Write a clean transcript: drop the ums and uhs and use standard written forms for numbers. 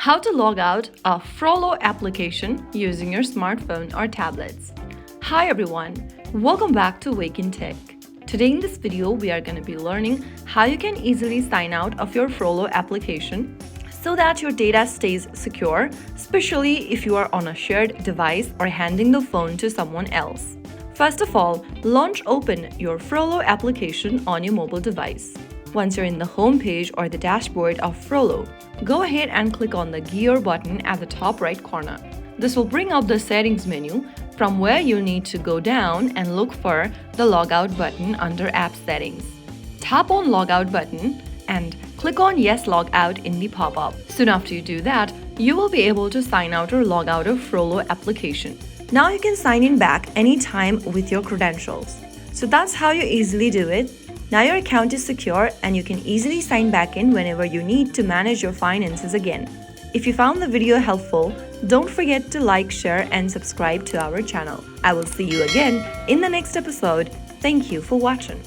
How to log out a Frollo application using your smartphone or tablets. Hi everyone, welcome back to Wake&Tech. Today in this video, we are going to be learning how you can easily sign out of your Frollo application so that your data stays secure, especially if you are on a shared device or handing the phone to someone else. First of all, launch open your Frollo application on your mobile device. Once you're in the home page or the dashboard of Frollo, go ahead and click on the gear button at the top right corner. This will bring up the settings menu from where you need to go down and look for the Logout button under App Settings. Tap on Logout button and click on Yes Logout in the pop-up. Soon after you do that, you will be able to sign out or log out of Frollo application. Now you can sign in back anytime with your credentials. So that's how you easily do it. Now your account is secure and you can easily sign back in whenever you need to manage your finances again. If you found the video helpful, don't forget to like, share and subscribe to our channel. I will see you again in the next episode. Thank you for watching.